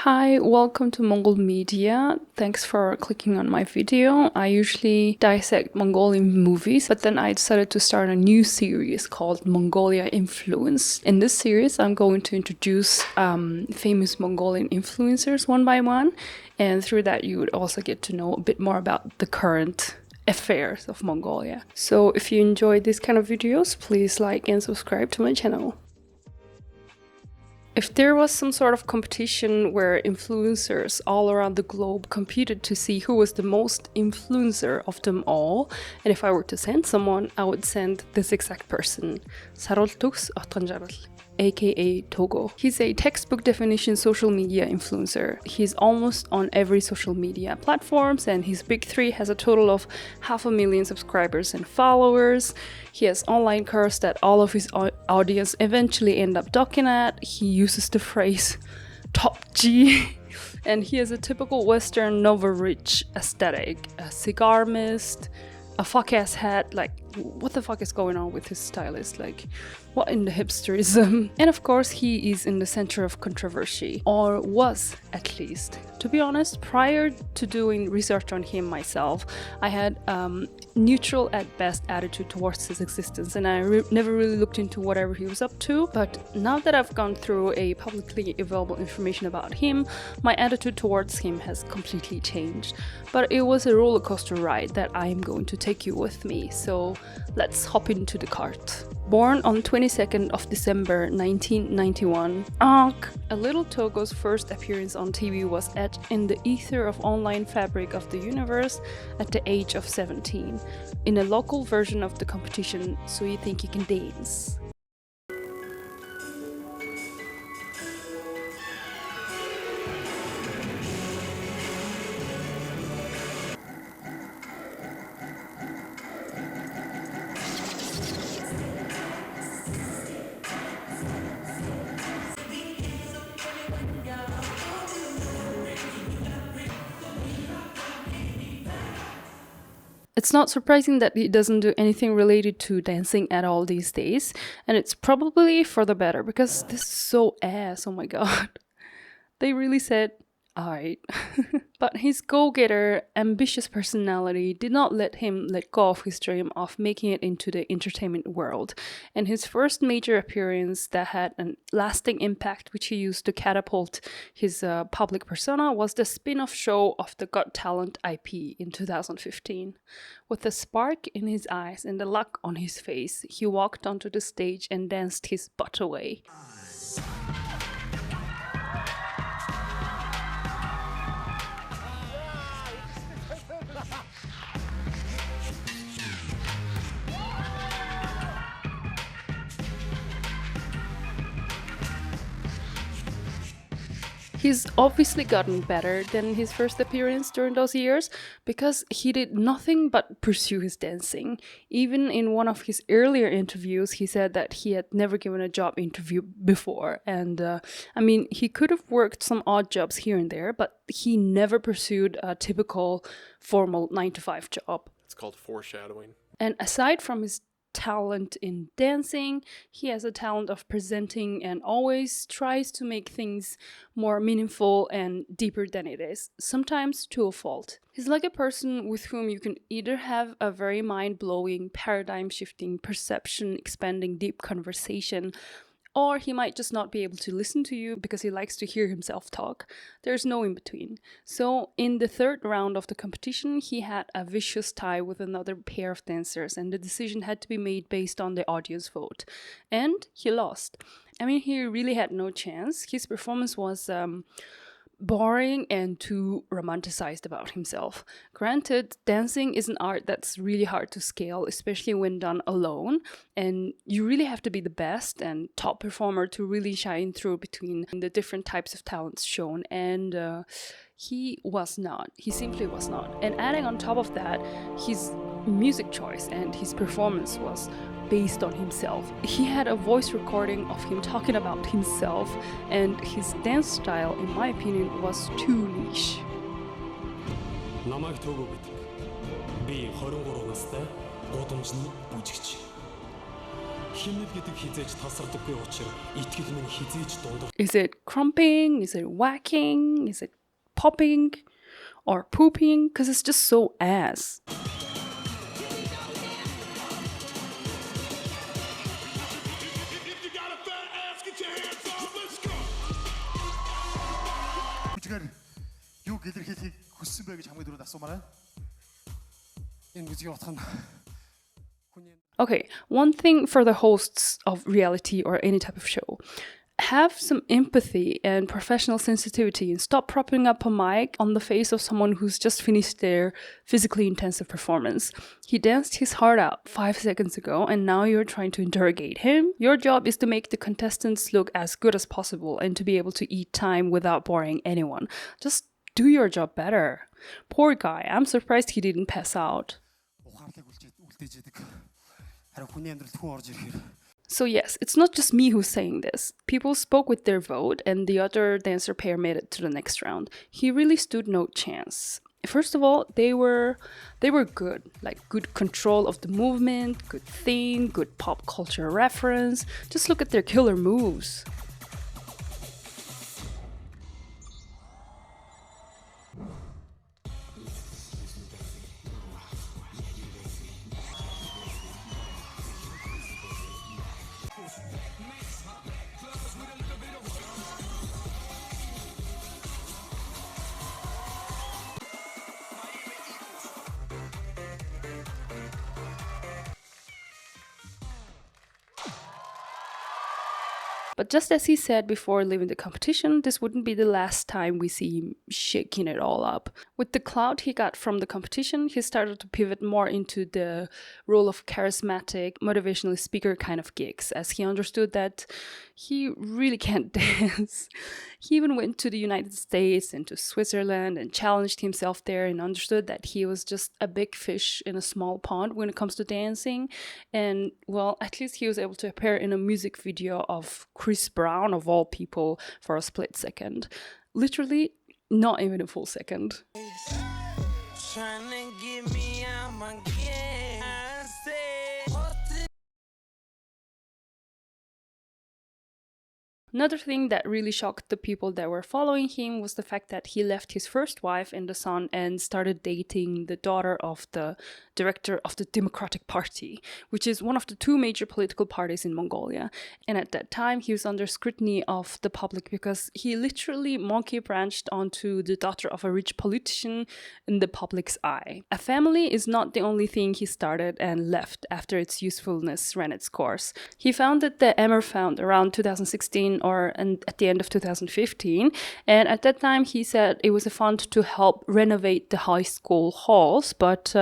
Hi, welcome to Mongol Media. Thanks for clicking on my video. I usually dissect Mongolian movies, but then I decided to start a new series called Mongolia Influence. In this series, I'm going to introduce famous Mongolian influencers one by one, and through that you would also get to know a bit more about the current affairs of Mongolia. So if you enjoy these kind of videos, please like and subscribe to my channel. If there was some sort of competition where influencers all around the globe competed to see who was the most influencer of them all, and if I were to send someone, I would send this exact person, Saruultugs Tuvshinjargal, aka Tugo. He's a textbook definition social media influencer. He's almost on every social media platforms, and his big three has a total of 500,000 subscribers and followers. He has online course that all of his audience eventually end up docking at. He uses the phrase top G, and he has a typical Western Nova Rich aesthetic, a cigar mist, a fuck-ass hat. Like, what the fuck is going on with his stylist? Like, what in the hipsterism? And of course, he is in the center of controversy, or was at least. To be honest, prior to doing research on him myself, I had neutral at best attitude towards his existence, and I never really looked into whatever he was up to. But now that I've gone through a publicly available information about him, my attitude towards him has completely changed. But it was a roller coaster ride that I am going to take you with me, so let's hop into the cart. Born on 22nd of December 1991, a little Togo's first appearance on TV was etched in the ether of online fabric of the universe at the age of 17, in a local version of the competition So You Think You Can Dance. It's not surprising that he doesn't do anything related to dancing at all these days, and it's probably for the better, because this is so ass, oh my god. They really said, alright. But his go-getter, ambitious personality did not let him let go of his dream of making it into the entertainment world, and his first major appearance that had a lasting impact, which he used to catapult his public persona, was the spin-off show of the Got Talent IP in 2015. With a spark in his eyes and the look on his face, he walked onto the stage and danced his butt away. He's obviously gotten better than his first appearance during those years, because he did nothing but pursue his dancing. Even in one of his earlier interviews, he said that he had never given a job interview before. And I mean, he could have worked some odd jobs here and there, but he never pursued a typical formal 9-to-5 job. It's called foreshadowing. And aside from his talent in dancing, he has a talent of presenting and always tries to make things more meaningful and deeper than it is, sometimes to a fault. He's like a person with whom you can either have a very mind-blowing, paradigm-shifting, perception-expanding, deep conversation, or he might just not be able to listen to you because he likes to hear himself talk. There's no in between. So in the third round of the competition, he had a vicious tie with another pair of dancers, and the decision had to be made based on the audience vote. And he lost. I mean, he really had no chance. His performance was boring and too romanticized about himself. Granted, dancing is an art that's really hard to scale, especially when done alone, and you really have to be the best and top performer to really shine through between the different types of talents shown, and he was not. He simply was not. And adding on top of that, his music choice and his performance was based on himself. He had a voice recording of him talking about himself, and his dance style, in my opinion, was too niche. Is it crumping? Is it whacking? Is it popping? Or pooping? Because it's just so ass. Okay, one thing for the hosts of reality or any type of show. Have some empathy and professional sensitivity and stop propping up a mic on the face of someone who's just finished their physically intensive performance. He danced his heart out 5 seconds ago and now you're trying to interrogate him. Your job is to make the contestants look as good as possible and to be able to eat time without boring anyone. Just do your job better. Poor guy, I'm surprised he didn't pass out. So yes, it's not just me who's saying this. People spoke with their vote and the other dancer pair made it to the next round. He really stood no chance. First of all, they were good, like good control of the movement, good theme, good pop culture reference. Just look at their killer moves. But just as he said before leaving the competition, this wouldn't be the last time we see him shaking it all up. With the clout he got from the competition, he started to pivot more into the role of charismatic, motivational speaker kind of gigs, as he understood that he really can't dance. He even went to the United States and to Switzerland and challenged himself there and understood that he was just a big fish in a small pond when it comes to dancing. And well, at least he was able to appear in a music video of Chris Brown, of all people, for a split second. Literally, not even a full second. Another thing that really shocked the people that were following him was the fact that he left his first wife in the sun and started dating the daughter of the director of the Democratic Party, which is one of the two major political parties in Mongolia. And at that time, he was under scrutiny of the public because he literally monkey branched onto the daughter of a rich politician in the public's eye. A family is not the only thing he started and left after its usefulness ran its course. He founded the Emmer Fund around 2016 and at the end of 2015, and at that time he said it was a fund to help renovate the high school halls, but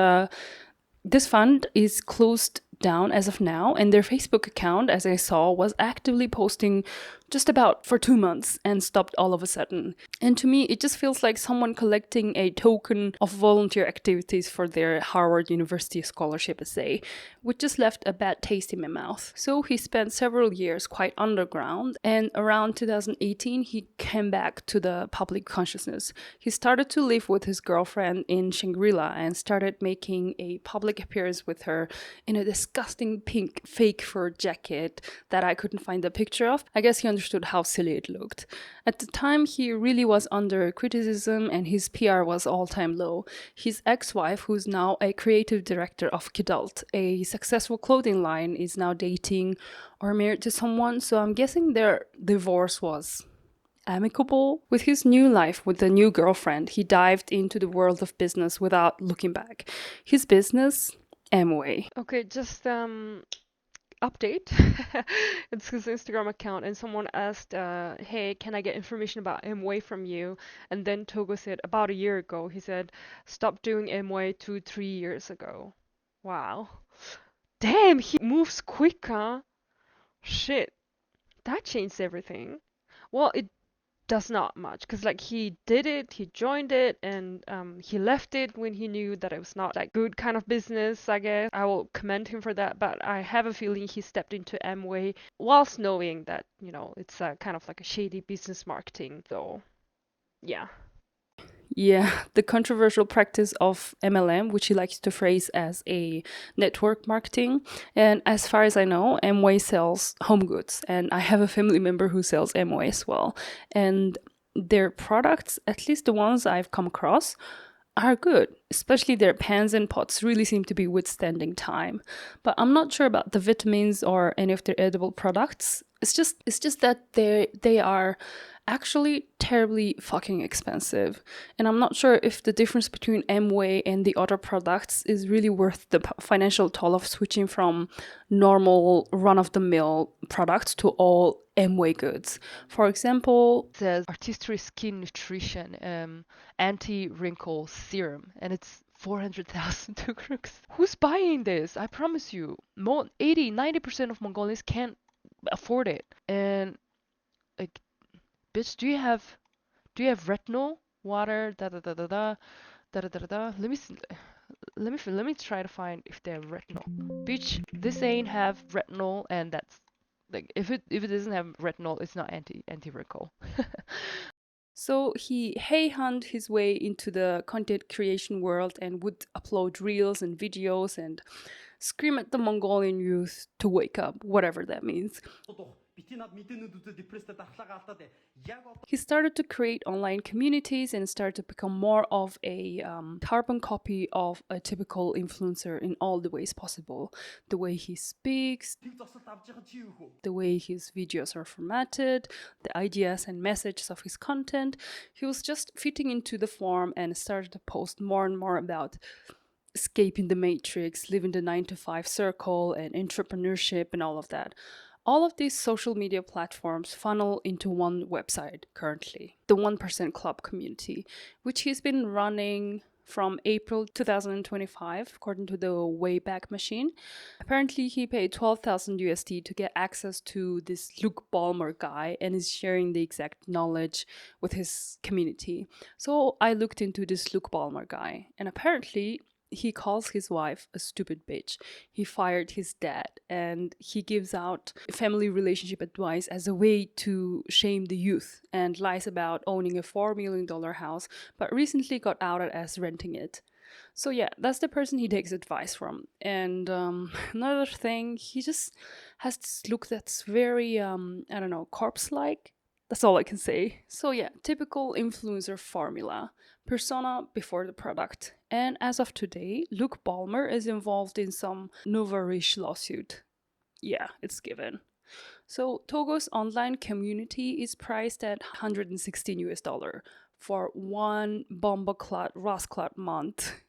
this fund is closed down as of now, and their Facebook account, as I saw, was actively posting just about for 2 months and stopped all of a sudden. And to me, it just feels like someone collecting a token of volunteer activities for their Harvard University scholarship essay, which just left a bad taste in my mouth. So he spent several years quite underground, and around 2018 he came back to the public consciousness. He started to live with his girlfriend in Shangri-La and started making a public appearance with her in a disgusting pink fake fur jacket that I couldn't find a picture of. I guess he understood how silly it looked. At the time, he really was under criticism and his PR was all-time low. His ex-wife, who's now a creative director of Kidult, a successful clothing line, is now dating or married to someone, so I'm guessing their divorce was amicable. With his new life with the new girlfriend, he dived into the world of business without looking back. His business, Amway. Okay, just update. It's his Instagram account, and someone asked, hey, can I get information about Amway from you? And then Tugo said, about a year ago. He said, stop doing Amway 2-3 years ago. Wow. Damn, he moves quick, huh? Shit. That changed everything. Well, it does not much, because like he did it, he joined it, and he left it when he knew that it was not like good kind of business. I guess I will commend him for that, but I have a feeling he stepped into Amway whilst knowing that, you know, it's kind of like a shady business marketing, though. Yeah. Yeah, the controversial practice of MLM, which he likes to phrase as a network marketing. And as far as I know, Amway sells home goods, and I have a family member who sells Amway as well. And their products, at least the ones I've come across, are good, especially their pans and pots really seem to be withstanding time. But I'm not sure about the vitamins or any of their edible products. It's just that they are actually terribly fucking expensive. And I'm not sure if the difference between Amway and the other products is really worth the financial toll of switching from normal run-of-the-mill products to all Amway goods. For example, It says artistry skin nutrition, anti-wrinkle serum, and it's 400,000 tukrux. Who's buying this? I promise you, 90% of Mongolians can't afford it. And like, bitch, do you have retinol water? Da da da da da da da da da. Let me try to find if they have retinol. Bitch, this ain't have retinol, and that's like if it doesn't have retinol, it's not anti-wrinkle. so he hey hunt his way into the content creation world and would upload reels and videos and scream at the Mongolian youth to wake up, whatever that means. He started to create online communities and started to become more of a carbon copy of a typical influencer in all the ways possible. The way he speaks, the way his videos are formatted, the ideas and messages of his content. He was just fitting into the form and started to post more and more about escaping the matrix, living the 9 to 5 circle, and entrepreneurship and all of that. All of these social media platforms funnel into one website currently, the 1% Club community, which he's been running from April 2025, according to the Wayback Machine. Apparently, he paid 12,000 USD to get access to this Luke Ballmer guy and is sharing the exact knowledge with his community. So I looked into this Luke Ballmer guy, and apparently, he calls his wife a stupid bitch. He fired his dad, and he gives out family relationship advice as a way to shame the youth and lies about owning a $4 million house, but recently got outed as renting it. So yeah, that's the person he takes advice from. And another thing, he just has this look that's very, I don't know, corpse-like. That's all I can say. So yeah, typical influencer formula. Persona before the product. And as of today, Luke Ballmer is involved in some Novarish lawsuit. Yeah, it's given. So Togo's online community is priced at 116 US dollar for one bombaclat rasclat month.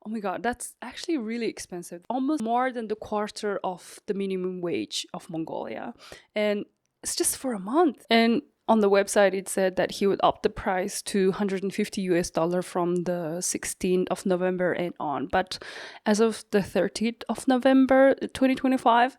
Oh my god, that's actually really expensive. Almost more than the quarter of the minimum wage of Mongolia. And it's just for a month. And on the website, it said that he would up the price to 150 US dollar from the 16th of November and on. But as of the 30th of November 2025,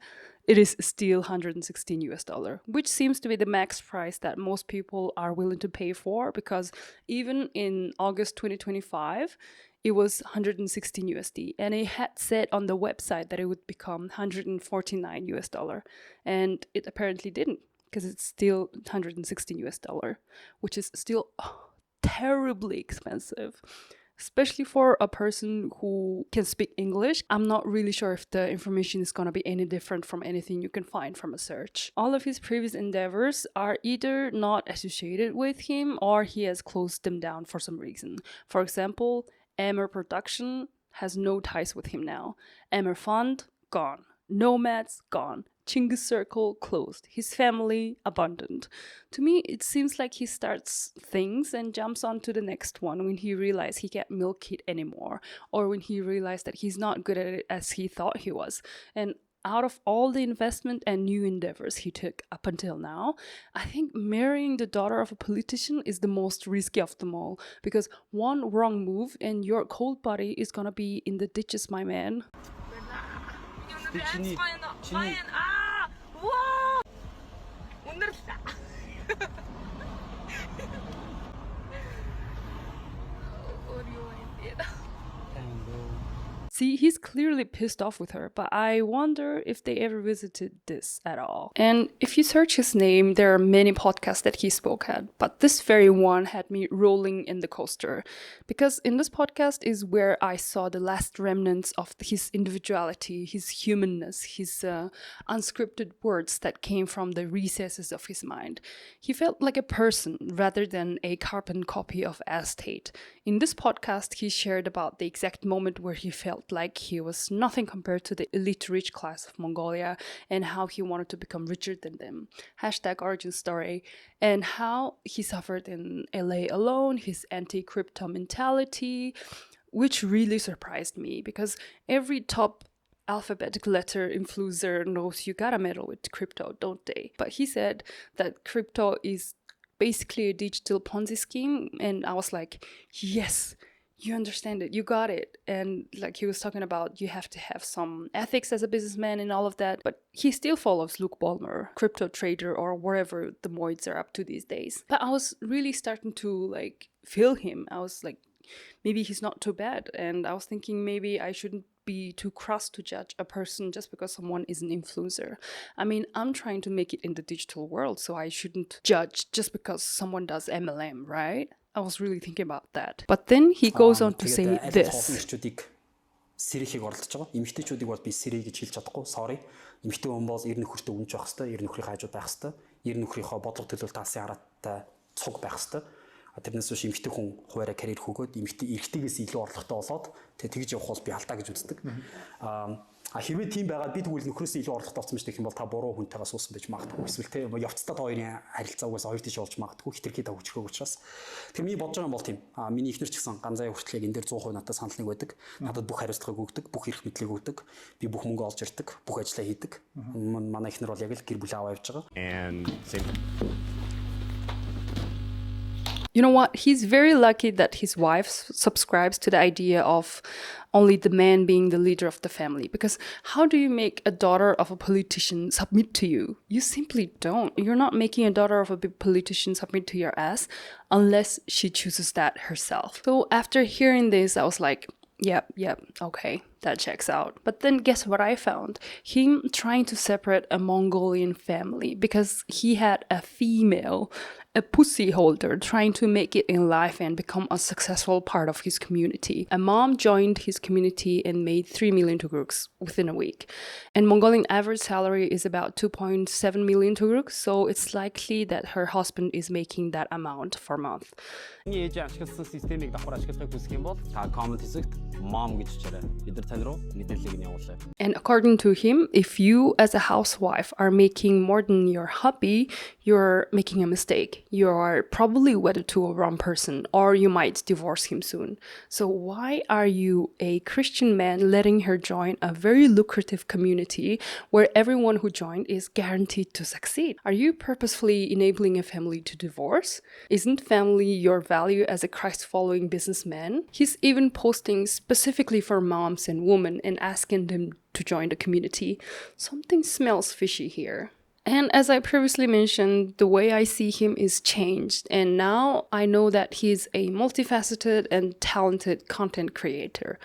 it is still 116 US dollar, which seems to be the max price that most people are willing to pay for, because even in August 2025, it was 116 USD, and it had said on the website that it would become 149 US dollar, and it apparently didn't, because it's still 116 US dollar, which is still terribly expensive, especially for a person who can speak English. I'm not really sure if the information is going to be any different from anything you can find from a search. All of his previous endeavors are either not associated with him or he has closed them down for some reason. For example, Emmer Production has no ties with him now. Emmer Fund, gone. Nomads, gone. Chinggis Circle, closed. His family, abandoned. To me, it seems like he starts things and jumps on to the next one when he realizes he can't milk it anymore, or when he realized that he's not good at it as he thought he was. And out of all the investment and new endeavors he took up until now, I think marrying the daughter of a politician is the most risky of them all, because one wrong move and your cold body is gonna be in the ditches, my man. See, he's clearly pissed off with her, but I wonder if they ever visited this at all. And if you search his name, there are many podcasts that he spoke at, but this very one had me rolling in the coaster, because in this podcast is where I saw the last remnants of his individuality, his humanness, his unscripted words that came from the recesses of his mind. He felt like a person rather than a carbon copy of Aztate. In this podcast, he shared about the exact moment where he felt like he was nothing compared to the elite rich class of Mongolia and how he wanted to become richer than them. #origin story. And how he suffered in LA alone, his anti-crypto mentality, which really surprised me because every top alphabetic letter influencer knows you gotta meddle with crypto, don't they? But he said that crypto is basically a digital Ponzi scheme, and I was like, yes, you understand it, you got it. And like he was talking about, you have to have some ethics as a businessman and all of that, but he still follows Luke Ballmer, crypto trader, or whatever the moids are up to these days. But I was really starting to like feel him. I was like, maybe he's not too bad. And I was thinking maybe I shouldn't be too cross to judge a person just because someone is an influencer. I mean, I'm trying to make it in the digital world, so I shouldn't judge just because someone does MLM, right? I was really thinking about that. But then he goes on to say this. Сэрихийг оролдож байгаа. Эмэгтэйчүүдийг бол би сэрий гэж хэлж чадахгүй. Sorry. Эмэгтэй хүн бол ер нь нөхөртөө үнж байх хэвээр, ер нь нөхрийн хажууд байх хэвээр, ер нь нөхрийнхөө бодлого төлөөлөлт алсын хараатай цуг байх хэвээр. Тэрнээс биш эмэгтэй хүн хуваараа карьер хөгөөд эрэгтэйгээс илүү орлоготой болоод тэгж явах бол би алдаа гэж үздэг. Хэрвээ тийм байгаад би тэгвэл нөхрөөсөө илүү орлоготой болсон байж гэх юм бол та буруу хүнтэйгээ суусан байж магадгүй. Эсвэл те явцдаа та хоёрын харилцаа угаасаа хоёр тийш болж магадгүй. Хитрхи та хүчрэх учраас. Тэр миний бодож байгаа юм бол тийм. Миний ихнэр ч гэсэн ганцаа хүртэл яг энэ дээр 100% надад санал нэг байдаг. Надад бүх хариуцлагыг өгдөг, бүх эрх мэдлийг өгдөг. Би бүх мөнгө олж ирдэг, бүх ажлаа хийдэг. Манай ихнэр бол яг л гэр бүлээ аваа явж байгаа. You know what? He's very lucky that his wife subscribes to the idea of only the man being the leader of the family. Because how do you make a daughter of a politician submit to you? You simply don't. You're not making a daughter of a big politician submit to your ass unless she chooses that herself. So after hearing this, I was like, yep, okay, that checks out. But then guess what I found? Him trying to separate a Mongolian family because he had a female, a pussy holder, trying to make it in life and become a successful part of his community. A mom joined his community and made 3 million tugruks within a week. And Mongolian average salary is about 2.7 million tugruks, so it's likely that her husband is making that amount per month. And according to him, if you as a housewife are making more than your hubby, you're making a mistake. You are probably wedded to a wrong person, or you might divorce him soon. So why are you, a Christian man, letting her join a very lucrative community where everyone who joined is guaranteed to succeed? Are you purposefully enabling a family to divorce? Isn't family your value as a Christ-following businessman? He's even posting specifically for moms and women and asking them to join the community. Something smells fishy here. And as I previously mentioned, the way I see him is changed. And now I know that he's a multifaceted and talented content creator.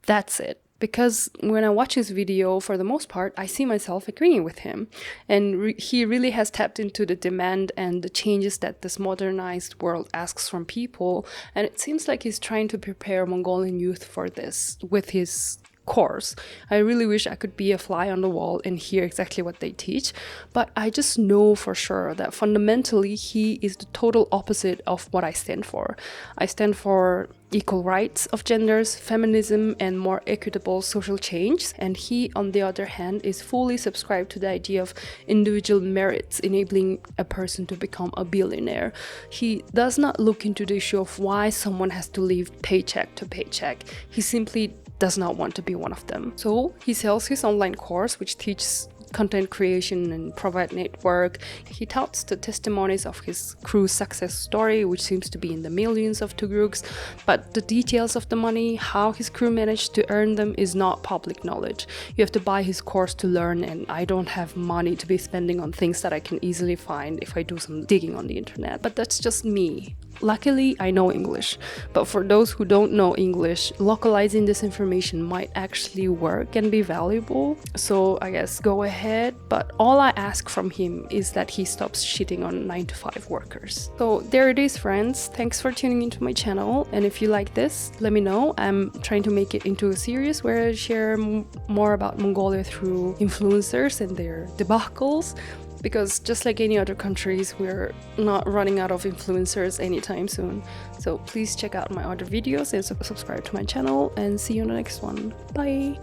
That's it. Because when I watch his video, for the most part, I see myself agreeing with him. And he really has tapped into the demand and the changes that this modernized world asks from people. And it seems like he's trying to prepare Mongolian youth for this with his course. I really wish I could be a fly on the wall and hear exactly what they teach, but I just know for sure that fundamentally he is the total opposite of what I stand for. I stand for equal rights of genders, feminism, and more equitable social change, and he, on the other hand, is fully subscribed to the idea of individual merits enabling a person to become a billionaire. He does not look into the issue of why someone has to live paycheck to paycheck. He simply does not want to be one of them. So he sells his online course, which teaches content creation and provide network. He touts the testimonies of his crew's success story, which seems to be in the millions of tugruks, but the details of the money, how his crew managed to earn them, is not public knowledge. You have to buy his course to learn, and I don't have money to be spending on things that I can easily find if I do some digging on the internet. But that's just me. Luckily, I know English, but for those who don't know English, localizing this information might actually work and be valuable. So I guess go ahead, but all I ask from him is that he stops shitting on 9-to-5 workers. So there it is, friends. Thanks for tuning into my channel, and if you like this, let me know. I'm trying to make it into a series where I share more about Mongolia through influencers and their debacles. Because just like any other countries, we're not running out of influencers anytime soon. So please check out my other videos and subscribe to my channel, and see you on the next one. Bye!